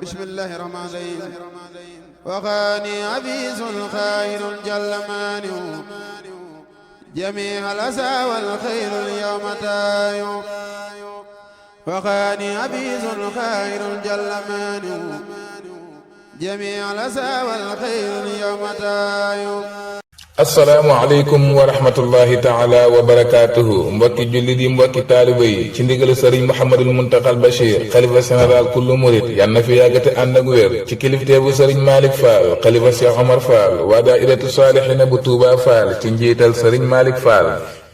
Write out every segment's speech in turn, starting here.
بسم الله الرحمن الرحيم وغاني عبيس خير جل مانع جميع الأسى والخير اليوم تايو وغاني عبيس خير جل مانع جميع الأسى والخير اليوم تايو asalaamaaleykum wa rahmatullahi taala wa barakaatuhu mbokki jullit yi mbokki taaliba yi ci ndigal sëriñ Mouhamadul Muntaxal Bachir xalifa général kullu murit yal na fi yàggate ànd ak wér ci kilifteefu sëriñ Malick Fall xalifa Cheikh Omar Fall waa daayiratu saalihina bu Touba Fall ci njiital sëriñ Malick Fall.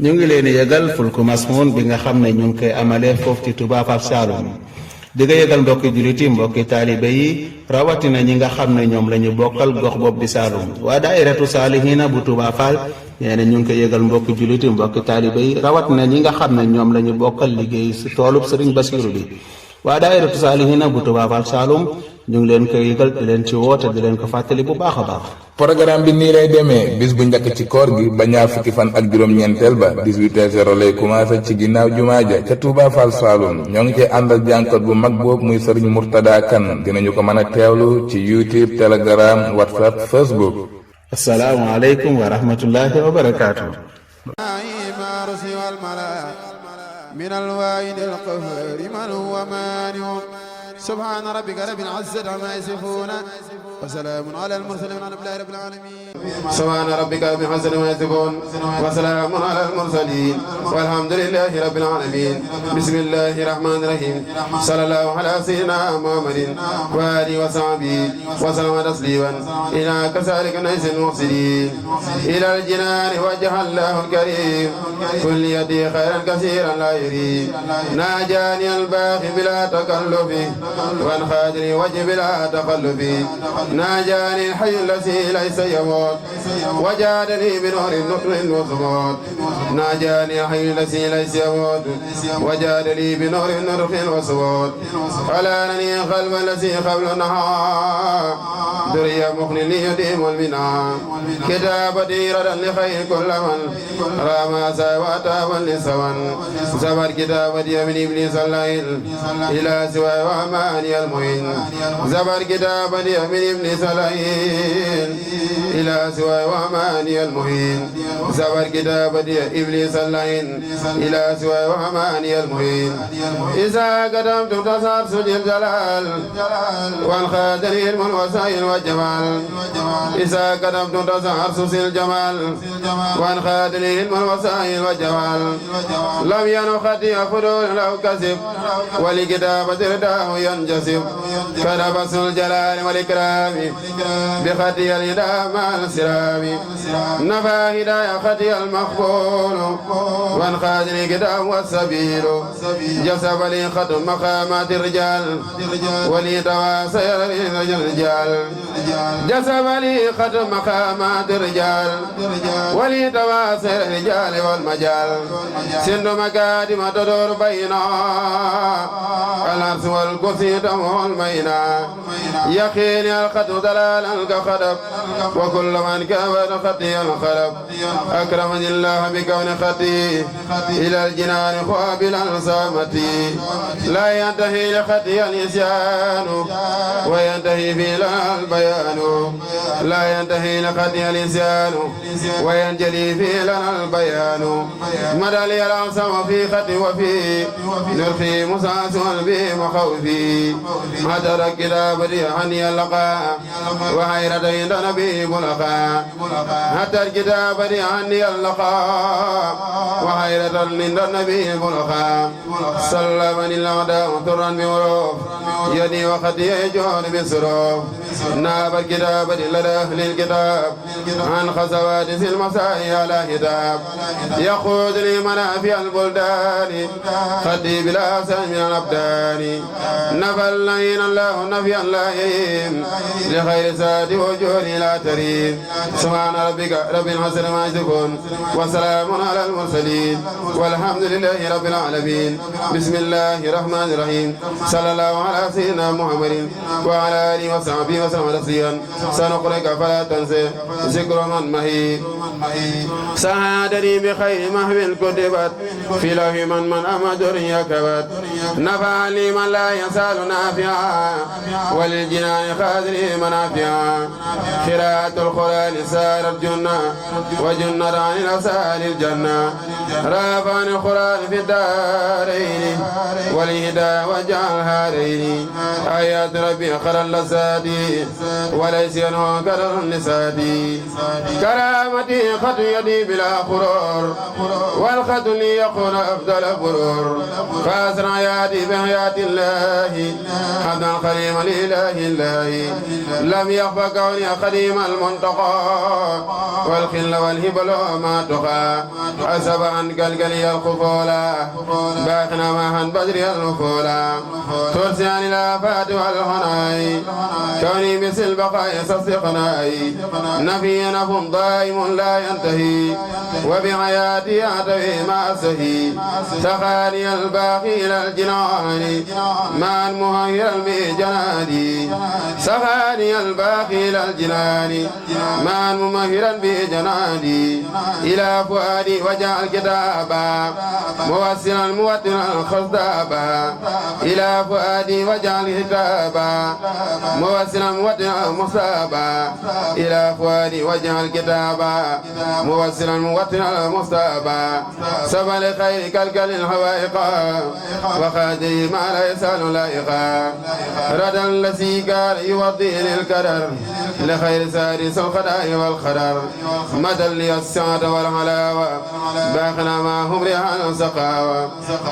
ñu ngi leen yëgal fulku masmoon bi nga xam ne ñu ngi koy amalee foofu ci Touba Fall Saloum di nga yëgal mbokki jullit yi mbokki taalibe yi rawatina ñi nga xam ne ñoom la ñu bokkal gox boobu di Saloum waa daayiratu saalihina bu Touba Fall nee na ñu ngi koy yëgal mbokki jullit yi mbokki taalibe yi rawatina ñi nga xam ne ñoom la ñu bokkal liggéey si toolub Sëriñ Basiru bi waa daayiratu saalihina bu Touba Fall Saloum ñu ngi leen koy yëgal di leen ci woote di leen ko fàttali bu baax a baax. programme bi nii lay demee bis bu njëkk ci koor gi ba ñaar fukki fan ak juróom-ñeenteel ba 18h00 lay commencé ci ginnaaw jumaa ja ca Touba Fall Saloum ñoo ngi cee àndal jànkat bu mag boobu muy sëriñ Murtada Kan dinañu ko mën a teewlu ci YouTube Telegram WhatsApp Facebook. asalaamaaleykum wa rahmatullahi wa barakaatu. من الواحد القهار من هو مانع سبحان ربك رب العزة عما يصفون وسلام على المرسلين والحمد لله رب العالمين سبحان ربك رب العزة عما يصفون وسلام على المرسلين والحمد لله رب العالمين بسم الله الرحمن الرحيم صلى الله على سيدنا محمد وآله وصحبه وسلم تسليما إلى كذلك نيس المحسنين إلى الجنان وجه الله الكريم كل يدي خيرا كثيرا لا يريد ناجاني الباقي بلا تكلف وانخادني وجه بلا تخلف ناجاني الحي الذي ليس يموت وجادني بنور النطر وصمود ناجاني الحي الذي ليس يموت وجادني بنور النطر وصمود ألانني قلب الذي قبل النهار دريا مخن لي يديم البناء كتابتي ردا لخير كل من راما سواتا والنسوان زبر كتابتي من إبليس الليل إلى سوى وأماني المعين زبر كتابتي من إبليس الليل إلى سوى وأماني المعين زبر كتابتي إبليس الليل إلى سوى وأماني المعين إذا قدمت تصار سجل الجلال والخادر علم الوسائل والجمال إذا قدمت تصار سجل الجمال والخادر علم الوسائل والجمال لم ينخطي فضول لو كسب ولكتابة رداه ينجسب كنبس الجلال والإكرام بخطي الهدى مع السرام نفى هدايا خطي المقبول وانخادني كتاب والسبيل جسب لي خط مقامات الرجال ولي تواسير الرجال جسب لي خط مقامات الرجال ولي تواسير الرجال والمجال سند مكاتم تدور بينا الأرض والكرسي تمه المينا يقيني الخط دلالا كخطب وكل من كبر خطي الخلب أكرمني الله بكون خطي إلى الجنان قابلا صامتي لا ينتهي لخطي النسيان وينتهي في لنا البيان لا ينتهي لخطي النسيان وينجلي في لنا البيان مدى لي الأعصم في خطي وفي نرخي مساس به مخوفي مدى كتابتي عني اللقاء وحيرة عند نبي ملقا حتى الكتابة عني اللقاء وحيرة عند النبي ملقا سلمني الأعداء طرا بمروف يدي وخطي جهد بسروف ناب الكتابة لدى أهل الكتاب عن خزوات المساء على كتاب يقودني منافع البلدان خطي بلا سهم من الأبدان نفى اللين الله نفيا لاهين لخير ساد وجوهي لا تريد سبحان ربك رب العزة ما يصفون وسلام على المرسلين والحمد لله رب العالمين بسم الله الرحمن الرحيم صلى الله على سيدنا محمد وعلى آله وصحبه وسلم تسليما سنقرئك فلا تنسى ذكر من مهي سعادني بخير محو كتبت في لوح من أمد يكبت نفع لي من لا يسال نافعا وللجنان خاذري منافعا قراءة القرآن سارت جنة وجنة عن الأسال الجنة رافعني القرآن في الدارين والهدى وجعل هارين آيات ربي خر اللساتي وليس ينهى كرر النساتي كرامتي خط يدي بلا قرار والخط لي يكون أفضل برور فأسرع ياتي بحياة الله حمدا خليم لإله الله لم يخفى كوني خديم المنتقى والخل والهبل ما تقى حسب عن قلقلي الخفولا باقنا معهن بدري النفولا ترسي عن الآفات والهناي كوني مثل البقاء صدقناي نبي نف دائم لا ينتهي وبحياتي أعتوي ما أسهي سخاني الباقي إلى الجنان مع المهير بجنادي سخاني الباقي إلى الجنان مع الممهرا بجنادي إلى فؤادي وجعل كتابا موسلا موتنا الخصدابا إلى فؤادي وجعل كتابا موسلا موتنا المصابا إلى فؤادي وجعل كتابا موسلا موتنا المصابا سبا لخير كالكل الحوائقا وخادي ما لا يسأل لائقا ردا الذي كان يوضي للكرر لخير سادس الخداء والخدر مدى لي السعد والحلاوة باقنا ما هم ريحان سقاوة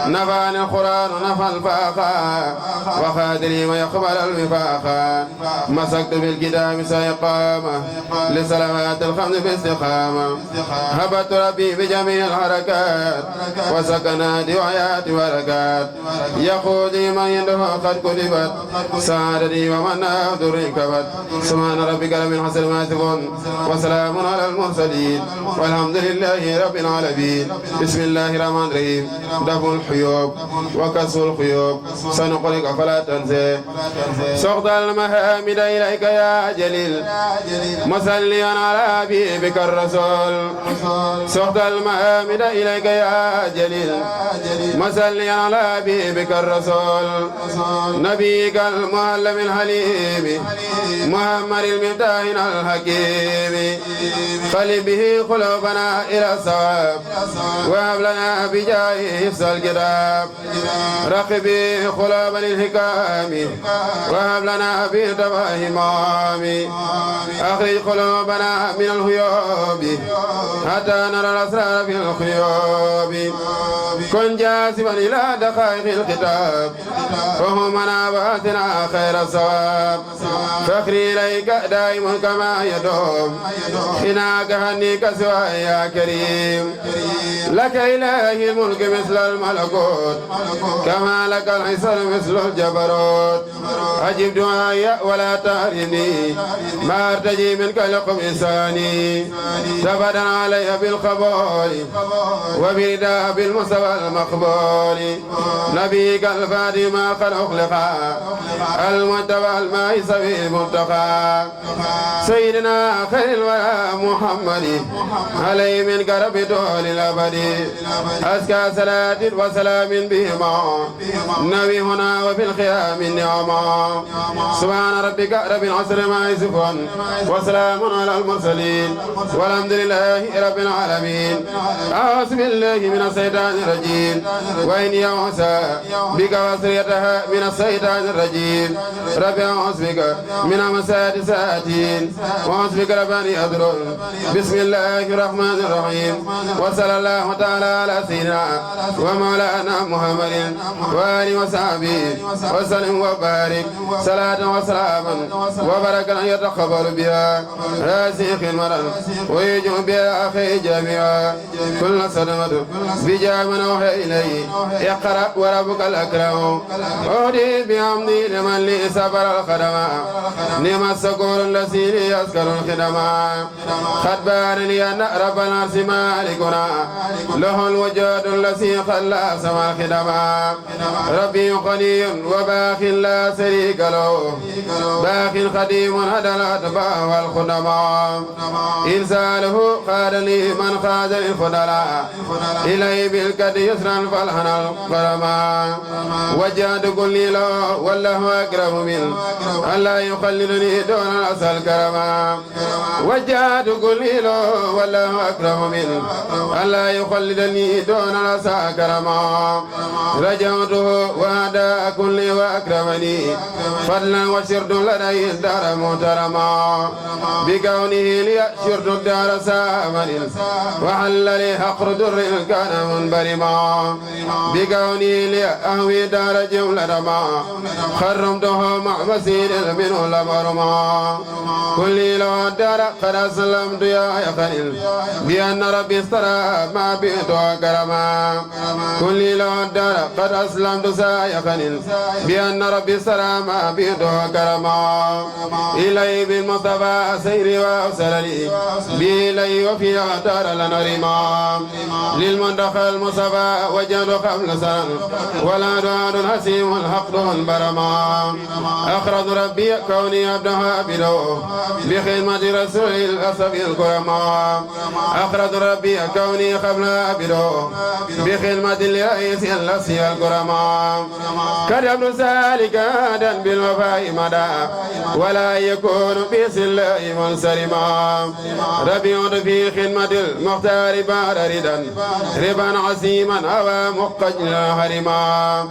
نفعني القرآن نفع الفاقا وخادري ما يقبل الوفاقا مسكت بالكتاب سيقامة لصلوات الخمس باستقامة هبت ربي بجميع الحركات وسكنات وحياة بركات يقودي من عنده قد كتبت سعادتي ومن أبدر كبت سبحان ربك رب العزة عما يصفون وسلام على المرسلين والحمد لله رب العالمين بسم الله الرحمن الرحيم دفع الحيوب وكسر الخيوب سنقرئك فلا تنسى سقط المحامد إليك يا جليل مصليا على حبيبك الرسول سقط المحامد إليك يا جليل مصليا على حبيبك الرسول نبيك المعلم الحليم محمد الممتحن الحكيم خلي به قلوبنا إلى الصواب وهب لنا بجاهه حفظ الكتاب رقب به قلوب للحكام وهب لنا بتبع إمام أخرج قلوبنا من الغيوب حتى نرى الأسرار في الخيوب كن جاذبا إلى دقائق الكتاب وهمنا وآتنا خير الصواب فخري إليك دائم كما يدوم حناك هنيك سواي يا كريم لك إلهي الملك مثل الملكوت كما لك العزة مثل الجبروت أجب دعائي ولا تهرني ما أرتجي منك لقم إنساني تبدا علي بالقبول وبرداء بالمستوى المقبول نبيك الفادي ما قد أخلق المتبع الماء سبيل المنتقى سيدنا خير الورى محمد عليه من كرب طول الأبد أزكى صلاة وسلام بهما نبي هنا وفي الخيام النعمة سبحان ربك رب العزة ما يصفون وسلام على المرسلين والحمد لله رب العالمين أعوذ بالله من الشيطان الرجيم وإني أعوذ بك وسريتها من الشيطان الرجيم رب أعوذ بك من همزات الشياطين وأعوذ بك رب أن يحضرون بسم الله الرحمن الرحيم وصلى الله تعالى على سيدنا ومولانا محمد وآله وصحبه وسلم وبارك صلاة وسلاما وبركة يتقبل بها راسخ المرض ويجمع بها أخي جميعا كل صدمة بجاه من أوحي إليه اقرأ وربك الأكرم أهدي بحمدي لمن لي سبر الخدماء نعم السكور الذي يذكر الخدماء قد بان لي أن رب العرش مالكنا له الوجود الذي خلى سما الخدماء ربي غني وباخ لا شريك له باخ خديم هدى الأتباع والخدماء إنسانه قال لي من خاذ الخدلاء إليه بالكد يسرا فالحنا القرماء وجهت كل له والله أكرم من ألا يخلدني دون الأسى الكرما وجهت كل له والله أكرم من ألا يخلدني دون الأسى كرما رجعته وهدى كل وأكرمني فضلا وشرد لديه الدار محترما بكونه لي شرد الدار سامن وحل لي حقر در كان منبرما بكونه لي أهوي دار جملة ما خرمته مع مسير منه لمرما كل لو الدار قد أسلمت يا خليل بأن ربي استرى ما بيت وكرما كل لو الدار قد أسلمت يا خليل بأن ربي استرى ما بيت وكرما إلي بالمصطفى سيري وأوصل لي بإلي وفي دار لنرما للمنتخى المصطفى وجد قبل سنة ولا دعاء حسيم الحق برما أخرج ربي كوني عبدها بلو بخدمة رسول الأسف الكرما أخرج ربي كوني قبل بلو بخدمة لرئيس الأسف الكرما كرم ذلك آدا بالوفاء مدى ولا يكون في سله منصرما ربي في خدمة المختار بعد ردا ربا عسيما أو مقجلا هرما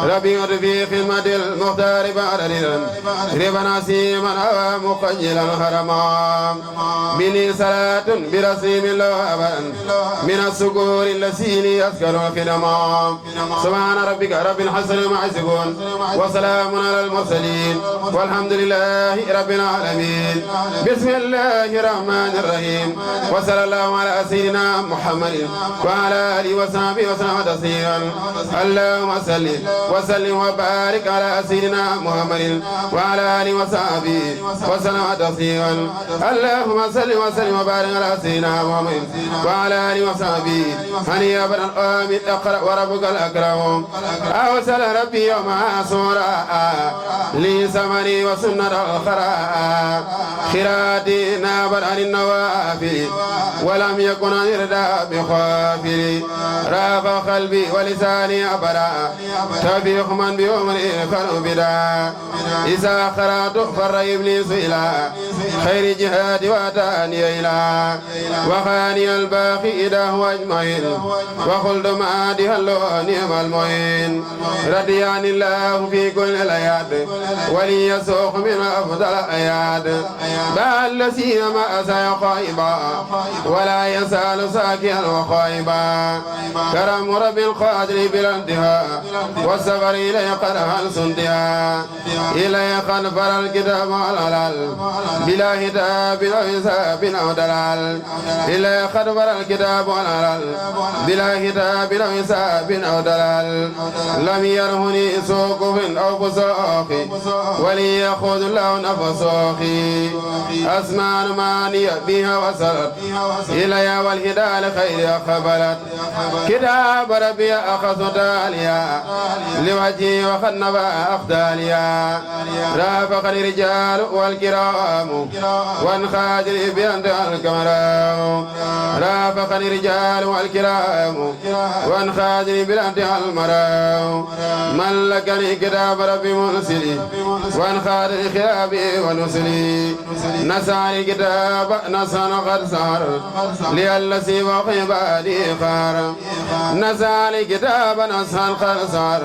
ربي في خدمة المختار بعد ردا ربا عسيما أو مقجلا هرما مني صلاة برسيم الله أبدا من السكور الذي يذكر الخدما سبحان ربك رب الحسن مع يصفون وسلام على المرسلين والحمد لله رب العالمين بسم الله الرحمن الرحيم وصلى الله على سيدنا محمد وعلى آله وصحبه وسلم تسليما اللهم صل وسلم وبارك على سيدنا محمد وعلى آله وصحبه وسلم تسليما اللهم صل وسلم وبارك على سيدنا محمد وعلى آله وصحبه هنيئا آمين اقرأ وربك الأكرم أوصل ربي يوم سورة لي سمري وسنة الخراء خراتي نابر عن النوافل ولم يكن إرداء بخافل راف قلبي ولساني أبرا تبيخ من بأمري خربدا إذا خرات فر إبليس إلى خير جهاد واتاني إلى وخاني الباقي إذا هو أجمعين وقلت ما أدها الله نعم المعين رضي عن الله في كل الآيات ولي يسوق من أفضل الآيات بل الذين ما أسى خائبا ولا يسأل ساكيا وخائبا كرم رب القادر بلا انتهاء والسفر إليه قد هل سنتها إليه قد فر الكتاب والهلال بلا هتاب أو حساب أو دلال إليه قد فر الكتاب والهلال بلا هتاب أو حساب أو دلال لم يرهني سوق أو فسوق ولي يأخذ له نفسوق أسمان ماني بها وصلت إلي والهدى لخير أقبلت كتاب ربي أخذ تاليا لوجهي وخنب أخداليا رافق الرجال والكرام وانخاجر بأنت الكمرام رافق الرجال والكرام وانخاجر بأنت المرام ملكني كتاب ربي منسلي وانخاجر خيابي ونسلي نساني كتاب نسان قد سهر للذي وقي بعدي خار نساني كتاب نسان قد سهر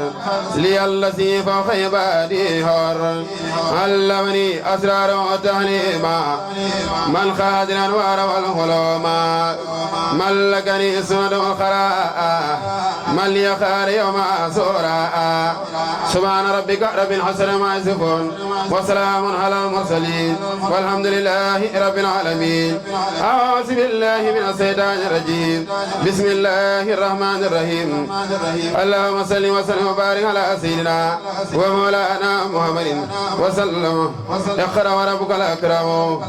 للذي وقي بعدي هار علمني أسرار وتعليما من خاد الأنوار والخلوما ملكني سند الخراء من يخار يوم سورا سبحان ربك رب الحسن ما يصفون وسلام على المرسلين والحمد لله رب العالمين أعوذ بالله من الشيطان الرجيم بسم الله الرحمن الرحيم اللهم صل وسلم وبارك على سيدنا ومولانا محمد وسلم اقرأ وربك الأكرم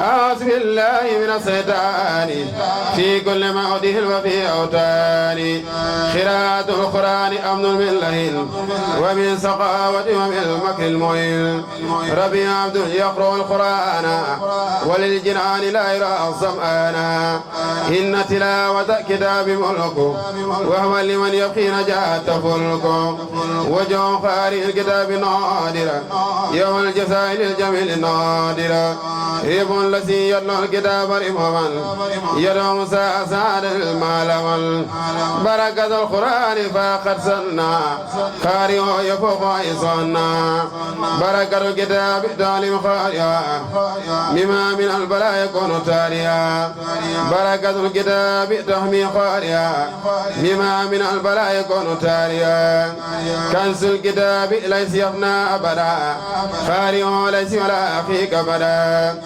أعوذ بالله من الشيطان في كل موضع وفي أوتان قراءة القرآن أمن من لهن ومن سقاوة ومن المكر المهين ربي عبد يقرأ القرآن وللجنان لا يرى الظمآن إن تلاوة كتاب ملك وهو لمن يبقي نجاة فلك وجه خارج الكتاب نادرا يوم الجزاء للجميل نادرا رب الذي يتلو الكتاب ربما يدعو سعد المال بركة القرآن فقد سنى قارئ يفوق عيصنا بركة الكتاب تعلم قارئا مما من البلاء يكون تاريا بركة الكتاب تحمي قارئا مما من البلاء يكون تاريا كنز الكتاب ليس يفنى أبدا قارئ ليس ولا أخيك أبدا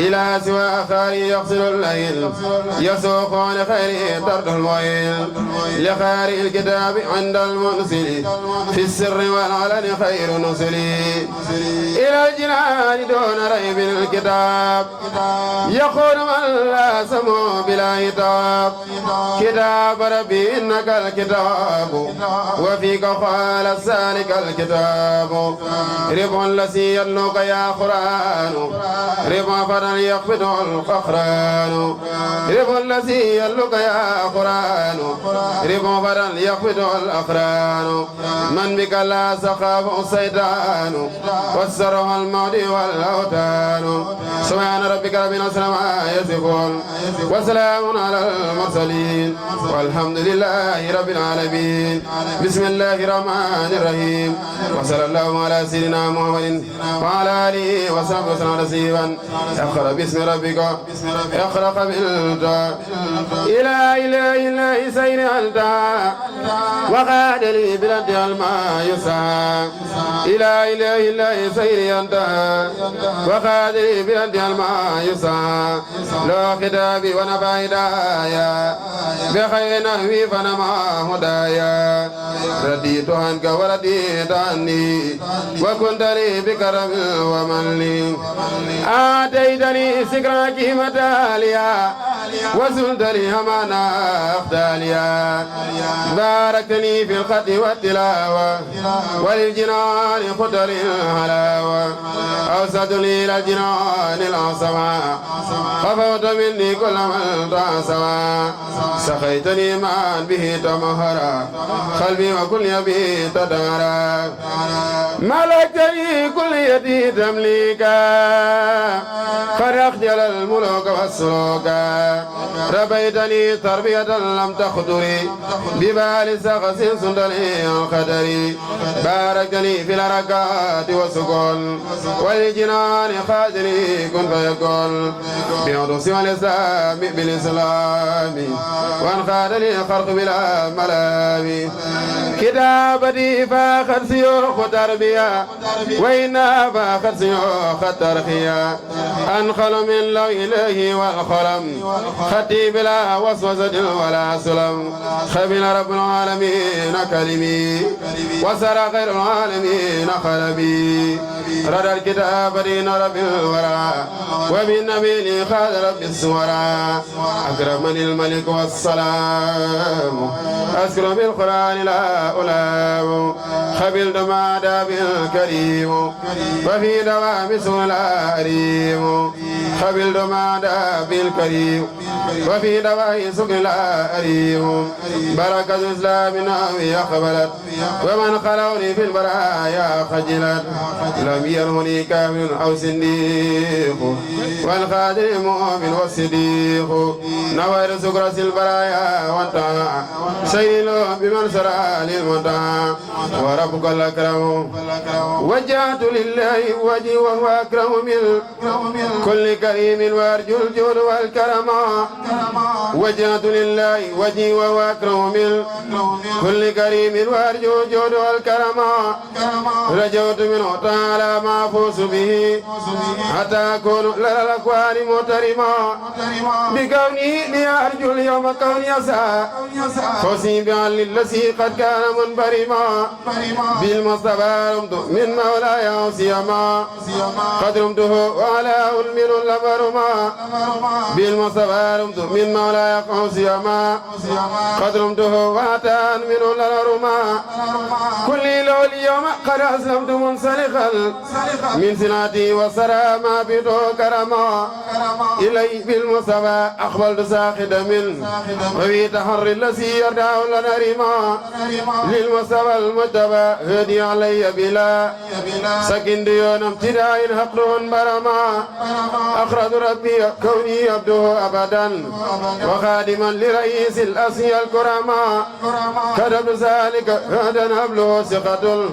إلى سوى خاري يغسل الليل يسوق لخير طرد المويل لخاري الكتاب عند المنزل في السر والعلن خير نزل إلى الجنان دون ريب الكتاب يقول من لا سمو بلا هتاب كتاب ربي إنك الكتاب وفيك قال السالك الكتاب رب الذي يدلوك يا قرآن رب فضل يقبض القهران رب الذي يدلوك يا قرآن رب فضل يقبض الأقران من بك لا سخاف الشيطان والسره الموت والأوتان سبحان ربك رب العزة عما يصفون وسلام على المرسلين والحمد لله رب العالمين بسم الله الرحمن الرحيم وصلى الله على سيدنا محمد وعلى آله وصحبه وسلم تسليما اقرأ باسم ربك اقرأ بالتا إلى سير أنت وقاد لي بلد الماء يسعى إلى سير أنت وقاد لي بلد الماء يسعى لو خطابي ونبع هدايا بخير نهوي فنما هدايا رديت عنك ورديت عني وكنت لي بكرم ومن لي آتيتني سكرك متاليا وزلت لي همانا أخداليا باركتني في الخط والتلاوة وللجنان خطر الهلاوة أوسط لي للجنان العصمة خفوت مني كل من تعصمة سخيتني معا به تمهرا قلبي وكل يبي تدارا ملكتني كل يدي تمليكا فرخجل الملوك والسلوكا ربيتني تربية لم تخطري ببال سخس سندلي القدري باركتني في الحركات والسكون والجنان خاذني كن فيكون بعرس والإسلام بالإسلام وانخاد لي خرق بلا ملام كتابتي فاخر سيوخ تربية وإنا فاخر سيوخ ترخية أنخل من لو إليه والخلم خطي بلا وسوسة ولا سلم خبل رب العالمين كلمي وسر خير العالمين خلبي رد الكتاب دين رب الورى ومن نبيل خاد رب السورى أكرمني الملك والسلام أذكر بالقرآن لا ألام خبلت مع داب الكريم وفي دوام سولا أريم خبلت مع داب الكريم وفي دوام سولا أريم بركة إسلامنا يقبلت ومن خلوني في البرايا خجلت لم يرهني كامل أو صديق والخادم مؤمن والصديق نوير سكرة البرايا وانتهى سيل بمن سرى للمتعى وربك الأكرم وجهت لله وجهي وهو أكرم من كل كريم وأرجو الجود والكرم وجهت لله وجهي وهو أكرم من كل كريم وأرجو الجود والكرم رجوت منه تعالى ما أفوز به حتى أكون للأكوان مترما بكوني لأرجو اليوم كون يسعى فوزي بعل الذي قد كان منبرما بالمصطفى رمت من مولاي سيما قد رمته وعلى المن لمرما بالمصطفى رمت من مولاي سيما قد رمته واتان من لرما كل لو اليوم قد أسلمت منسلخا من سناتي وسراما بدو كرما إلي بالمصطفى أقبلت ساخد من وفي تحر الذي يردع لنا رما للمصطفى المجتبى هدي علي بلا سكن ديون امتداء حقل برما أخرج ربي كوني عبده أبدا وخادما لرئيس الأسيا الكرما كتب ذلك هذا هبله ثقة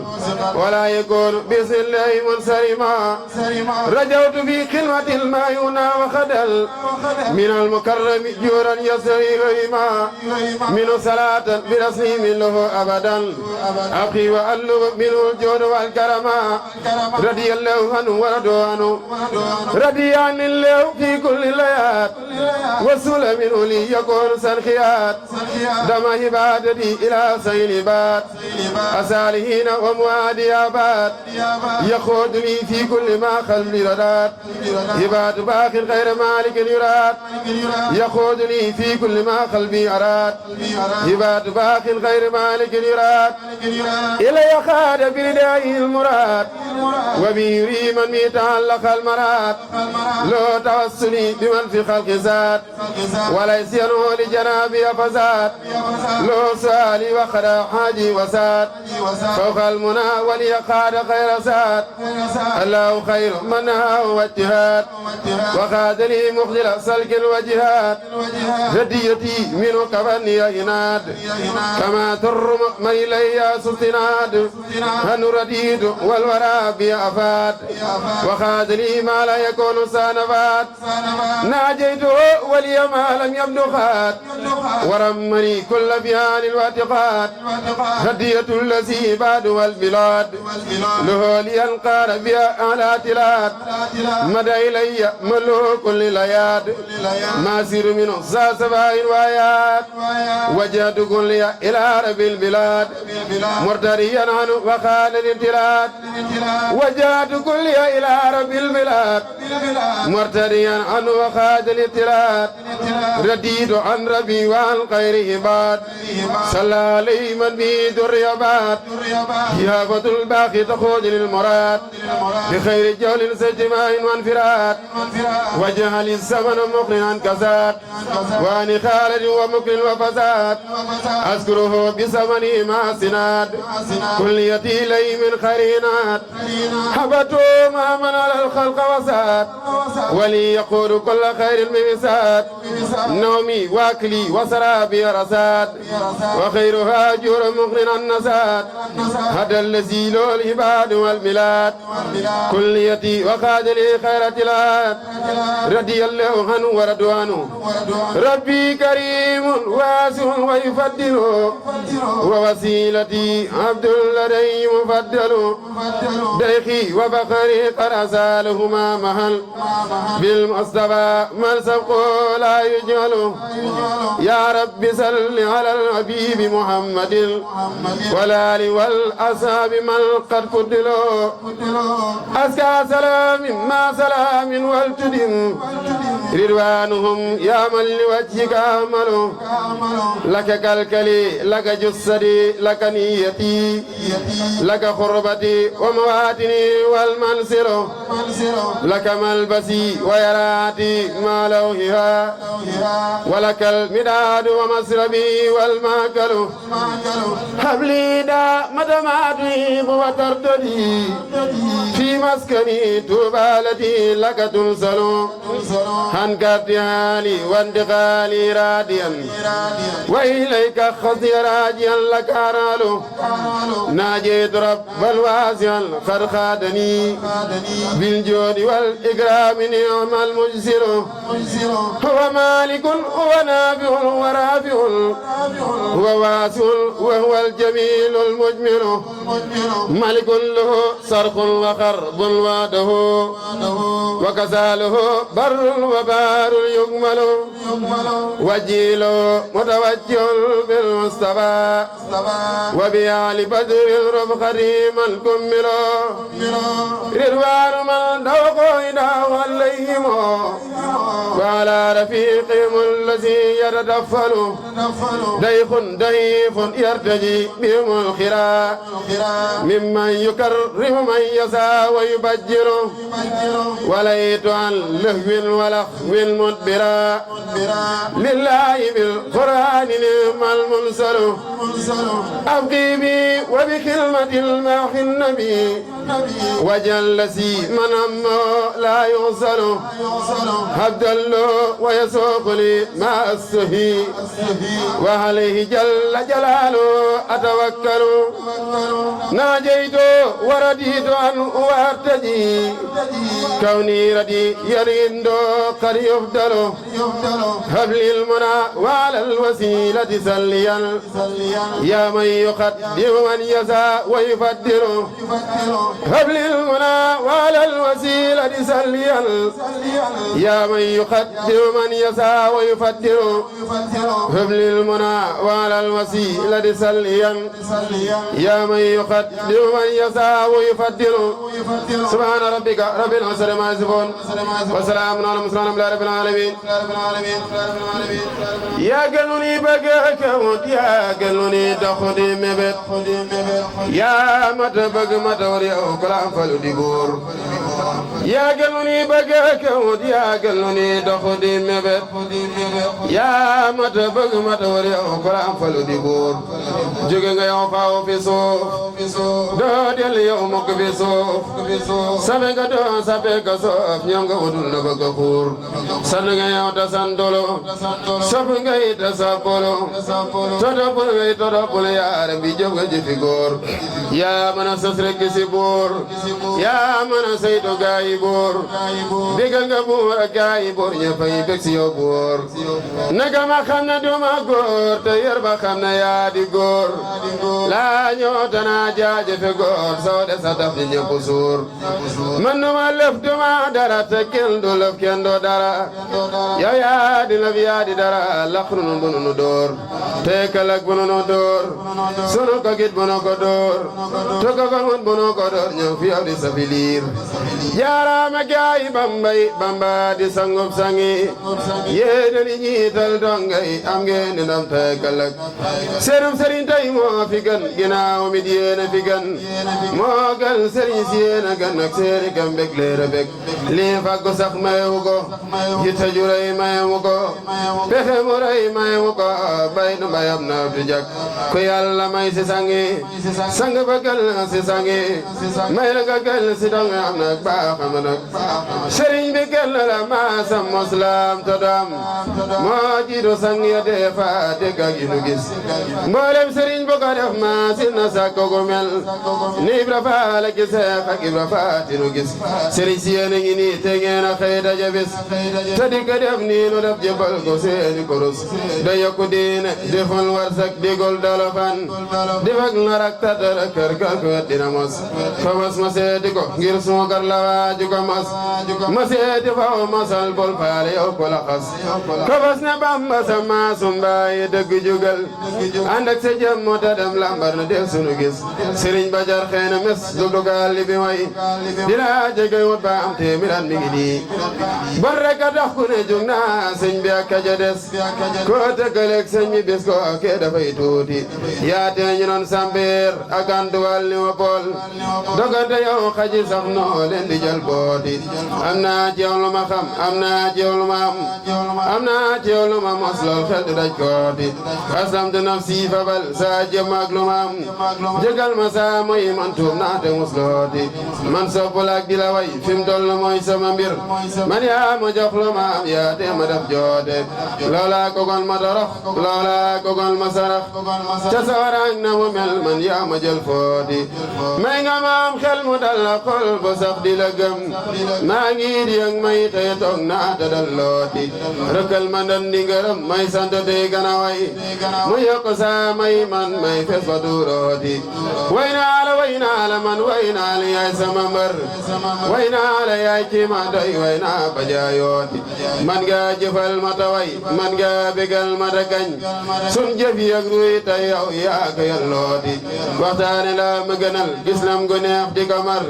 ولا يكون بسله منسرما رجوت في كلمة المايونا وخدل من المكرم جورا يسري غيما من صلاة برسيم له أبدا أبقي وألو منه الجود والكرما رضي الله عنه ورضوا عنه رضي عن الله في كل ليات وسل منه لي يكون سنخيات دم عبادتي إلى سيلبات أسالهين وموادي أبات يخوض لي في كل ما خلبي ردات عباد باق غير مالك يراد يخوض لي في كل ما قلبي أراد عباد باق غير مالك يراد إلي خاد بردائه المراد وبيري من يتعلق المراد لو توسلي بمن في خلق ذات وليس ينهو لجنابي فزاد لو سالي وخدا حاجي وساد فوق المنى ولي خاد خير ساد الله خير من هاو واجتهاد وخاد لي مخجل سلك الوجهات هديتي منه كفني يناد كما ترم من إلي سستناد هن رديد والورى بي أفاد وخاد لي ما لا يكون سانفات ناجيته ولي ما لم يبدو خاد ورمني كل بيان الواتقات هدية الذي بعد والبلاد له لينقار بها أعلى تلاد مدى إلي ملوك كل لياد ما سير منه ساسباء وآيات وجهت كل إلى رب البلاد مرتريا عنه وخال الامتلاد وجهت كل إلى رب البلاد مرتريا عنه وخال الامتلاد رديد عن ربي وعن خير عباد صلى عليه من به دريبات يافة الباقي تخرج للمراد بخير جول سجماع وانفراد وجعل الزمن مقرنا كساد وان خالد ومقرن وفساد أذكره بزمني مع سناد كليتي لي من خيرينات حبته ما من على الخلق وساد ولي يقول كل خير بمساد نومي واكلي وسرابي رساد وخيرها جور مقرنا النساد هذا الذي له العباد والبلاد كليتي وخاد لي خير تلاد رضي الله عنه ورضوانه ربي كريم واسع ويفضل ووسيلتي عبد لدي مفضل ديخي وفخري قد أسالهما محل بالمصطفى من سبقه لا يجهل يا رب صل على الحبيب محمد والآل والأصحاب من قد قتلوا أزكى سلام مع سلام والتدم رضوانهم يا من لوجهك أعمل لك كالكلي لك جسدي لك نيتي لك خربتي ومواتني والمنسل لك ملبسي ويراتي ما لوهها ولك المداد ومسربي والماكل حبلي دا مدما تهيب وترتدي في مسكني توبالتي لك تنسل عن كابتهالي واندقالي راديا وإليك خزي راجيا لك أرالو ناجيت رب الواسع قد خادني بالجود والإكرام نعم المجسر هو مالك هو نافع ورافع هو واسع وهو الجميل المجمل ملك له صرخ وخرب وعده وكساله بر وبار يكمل وجيل متوجه بالمصطفى وبيال بدر الرفقة من كمل رضوان من دوق إذا عليهم وعلى رفيقهم الذي يتدفل ضيف يرتجي بهم الخيرا ممن يكرم من يسعى ويبجل وليت عن لهو ولخو مدبرا لله بالقرآن نعم المنزل أبقي بي وبكلمة الماحي النبي وجل سي من أمه لا يغسل عبد الله ويسوق لي ما السهي وعليه جل جلاله أتوكل ناجيت ورديت عنه وارتجي كوني ردي يريد قد يفضل هب لي المنى وعلى الوسيلة سليا يا من يقدم من يسعى ويفدر هب لي المنى وعلى الوسيلة سليا يا من يقدم من يسعى ويفدر هب لي المنى وعلى الوسيلة سليا يا من يقدم من يسعى ويفدر سبحان ربك رب العزة عما يصفون وسلام على المرسلين رب العالمين يا قلوني بقى كود يا قلوني دخدي مبت يا متى بقى متى وريا وكلام فلو ديبور يا قلوني بقى كود يا قلوني دخدي مبت يا متى بقى متى وريا وكلام فلو ديبور جوجا يوم فاو في صوف دودل يوم في صوف سبك دو سبك صوف يوم قودل نبقى خور سنغا يوم تسندلو سبك يتسابلو تدبل يا ربي جوجا جفيغور يا من سسرك سيبور يا من سيدو غايبور بيغا بور غايبور يفاي بكسيو بور نغما خمنا دوما غور تيربا خمنا يا دي غور لا نيوتنا جاجي في غور سود سدف ني بوسور من ما لفت ما دارا تكل دو لف كندو دارا يا دي نبي يا دي دارا لخرن بنو دور تكلك بنو دور سونو كاغيت بنو كو دور توكو بنو كو دور نيو في اودي سفيلير يارا ما جاي بامباي بامبا دي سانغوب سانغي يدني ني تال دونغاي ام ngeen ndam tekalak serum serin tay mo fi gan ginaaw mi diena fi gan mo gal serin siena gan ak seri gam bek leere bek li fago sax mayugo yita juray mayugo pexe mo ray mayugo baynu bayam na du jak ko yalla may si sangi sang bagal si sangi may la gal si dong am nak ba xam nak serin bi gal la ma sam muslim tadam mo jido sangi defa dega ginu gis mbolem serigne boko def ma sinna sakko go mel ni ibra faala ki seex ak ibra faatinu gis serigne si yene ngi ni te ngeen a xey daje bis te di ko def ni nu def jebal ko seeni koros da yokku diine defal warsak digol dolofan defak narak tadara kër kër ko dina mos ko mas ma seeti ko ngir suukar la waaju ko mas ma seeti faw masal bol faale yow ko la xas ko bas ne bamba sama sumbaay dëgg jugal ànd ak sa jëm moo ta dem lambar na def sunu gis sëriñ ba jar xëy na mes dugdugal li bi way di la jege wut ba am téeméer mi ngi nii bon rek a tax ku ne jug naa sëñ bi ak kaja des koo tëkkaleeg sëñ bi bis ko kee dafay tuuti yaa tee ñu noon sambeer ak antuwal ni ma bool dogante yow xaji sax noo leen di jël booti am naa ci yow lu ma xam am naa ci yow lu ma am naa ci yow lu ma mos lool xel du daj kooti aslamtu nafsi fabal saa jëm ak lu ma am jégal ma saa moy man tuub naa te muslooti man soppul ak di la way fi mu toll mooy sama mbir man yaa ma jox lu ma am yaa te ma def joote loola ko gon ma torox loola ko gon ma sarax ca sawarang na mu mel man yaa ma jël footi may nga ma am xel mu dal la xol bu sax di la gëm maa ngi di ak may tey toog naa te dal looti rëkkal ma ndan di ngërëm may sant tey gana way mu yokk saa may man may fes fa tuurooti way naa la man way naa la yaay sama mbër way naa la yaay ci ma doy way naa ba jaayooti man nga jëfal ma ta way man nga bégal ma ta gañ sun jëf yi ak ruy tey yow yaa ko yallooti waxtaane la ma gënal gis lam gu neex di ko mar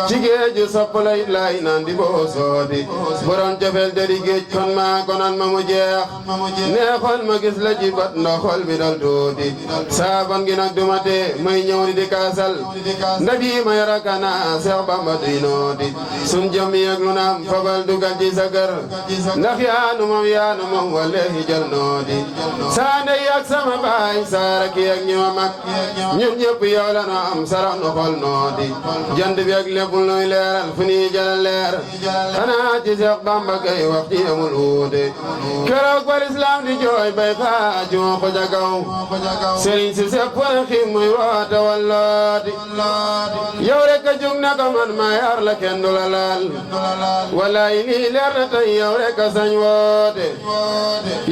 ci géeju sopp lay lay naan di boo sooti borom cofeel de di géej kon maa konan ma mu jeex neexoon ma gis la ci bat ndox xol bi dal tuuti saaban gi nag duma tee may ñëw di kaasal ndabi ma yarakana Seex Bamba duy nooti sun jëm yeg lu naam fabal dugal ci sa kër ndax yaanu moom wallahi jël nooti saa ndey ak sama baay saara ki ak ñi ma mag ñun ñëpp yow la no am sarax nu xol nooti jant bi ak lépp luy leeral fu ni jël leer xanaa ci Seex Bamba kay wax ci amul wuute keroog ba lislaam di jooy bay xaaju ko ja kaw sëriñ si sepp na xim muy woote wallooti yow rek a jug na ko man ma yar la kenn du la laal wallaay lii leer na tey yow rek a sañ woote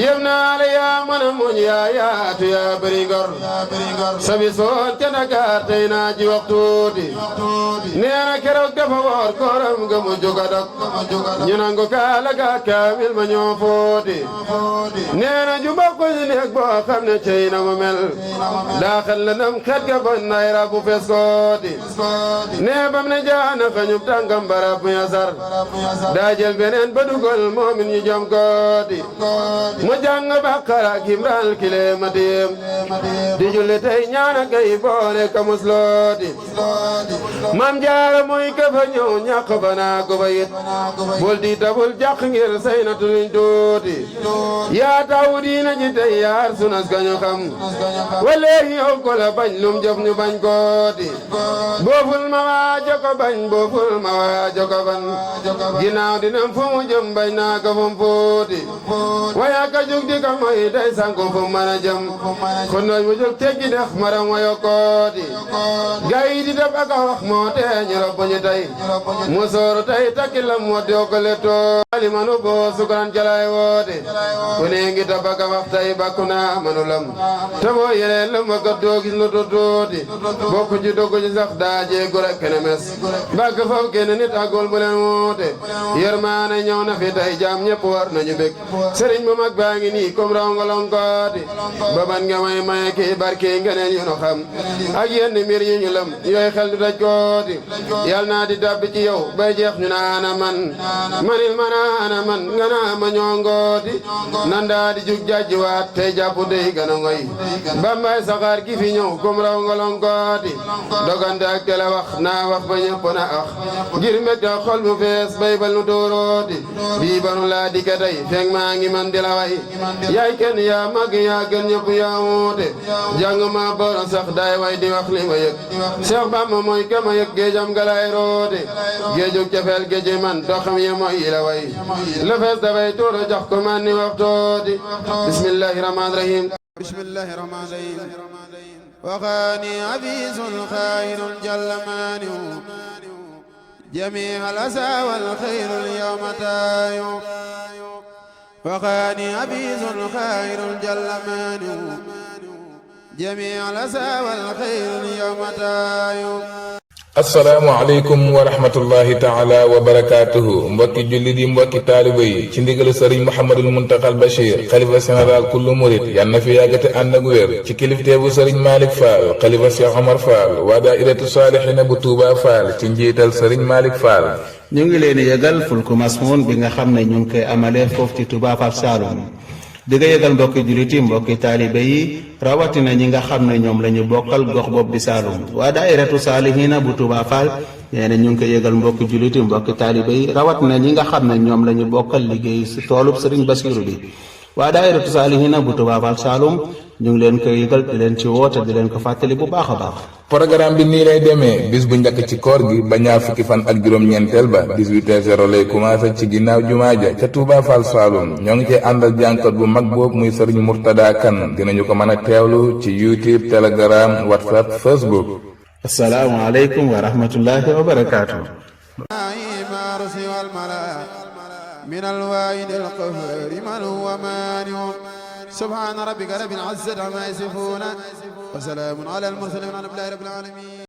yem naa la yaa mën a muñ yaa yaatu yaa bëri ngor sabi soon ca Dakar tey naa ji waxtuuti nee na keroog dafa woor kooram nga mu juga dog ñu nangu kaala ga kaamil ma ñoo footi nee na ju bokk ci néeg boo xam ne cey na mu mel daa xel la nam xet ga bon nay rabu fes kooti nee bam ne jaana fa ñub tànkam barab mu yasar daa jël beneen ba dugal moomin ñu jom kooti mu jàng Baqara ak Imraan kile ma téem di julli tey ñaana kay boole ka muslooti mam jaara mooy ka fa ñëw ñàq fa naa ko fa yit bul di tabul jàq ngir say na tuluñ tuuti yaa taw diina ji tey yaar sunas ka ñu xam waleegi yow ko la bañ lum jëf ñu bañ kooti booful ma waajo ko bañ booful ma waajo ko ban ginnaaw dinam fu mu jëm bañ naa ko fu mu fuuti waya ka jug di ka moy day sanku fu mën a jëm kon nooy mu jug teggi dex maram wayo kooti gayi di def aka wax moo tee ñu robb ñu tey mu sooru tey takki la moo doo ko lettoo ali manu boo sukuran jalay woote ku ne ngi ta baka wax tey bakku naa manu lam te boo yeneen lam wa kat doo gis lu tuuti bokku ci doggu ci sax daajee gu rek kene mes bakk foofu kenn nit agul bu leen woote yërmaane ñëw na fi tey jaam ñëpp war nañu bég sëriñ mu mag baa ngi nii comme raw nga lonkooti baban nga may maye kii barke ngeneen yu nu xam ak yenn mbir yu ñu lëm yooyu xel du daj kooti yal naa di dabbi ci yow bay jeex ñu naana man manil ma naana man nga naa ma ñongooti nan daa di jug jajji waat tey jàpp dey gana ngoy bambay saxaar gi fi ñëw comme raw nga lonkooti dogante ak tele wax naa wax ba ñëpp na ax ngir mbégte xol mu fees bay bal nu tóorooti bii banu laa dikka tey fekk maa ngi man di la way yaay kenn yaa mag yaa gën ñëpp yaa wuute jàng ma borom sax daay way di wax li ma yëg Seex Bamba mooy ka ma yëg géejam galay roote géejug cafeel géeji man doxam ye mooy yi la way la fees dafay tuuru jox ko man ni waxtooti bismillahi rahmaani rahim bismillahi rahmaani rahim وغاني عبيس خير جل مانع جميع الأسى والخير اليوم تايع وغاني عبيس خير جل مانع جميع الأسى والخير اليوم تايع asalaamaaleykum wa rahmatullahi taala wa barakaatuhu mbokki jullit yi mbokki taaliba yi ci ndigalu sëriñ Mouhamadul Muntaxal Bachir xalifa général kullu murit yal na fi yàggate ànd ak wér ci kilifteefu sëriñ Malick Fall xalifa Cheikh Omar Fall waa daairatu saalihina bu Touba Fall ci njiital sëriñ Malick Fall. ñu ngi leen di yëgal fulku masmoon bi nga xam ne ñu ngi koy amalee foofu ci Touba Fall Saloum di nga yëgal mbokki jullit yi mbokki taalibe yi rawatina ñi nga xam ne ñoom la ñu bokkal gox bopp di Saloum waa daairatu saalihina bu Touba Fall nee na ñu ngi koy yëgal mbokki jullit yi mbokki taalibe yi rawatina ñi nga xam ne ñoom la ñu bokkal liggéey si toolub Serigne Bassirou bi waa daairatu saalihina bu Touba Fall Saloum ñu ngi leen koy yëgal di leen ci woote di leen ko fàttali bu baax a baax. programme bi nii lay demee bis bu njëkk ci koor gi ba ñaar fukki fan ak juróom-ñeenteel ba 18h lay commencé ci ginnaaw jumaa ja ca Touba Fall Saloum ñoo ngi cee àndal jànkat bu mag boobu muy sëriñ Murtada Kan dinañu ko mën a teewlu ci YouTube Telegram WhatsApp Facebook. asalaamaaleykum wa rahmatullahi wa barakaatu. ما رسي والملا من الواحد القهار من هو مانع سبحان ربك رب العزة عما يصفون وسلام على المرسلين والحمد لله رب العالمين.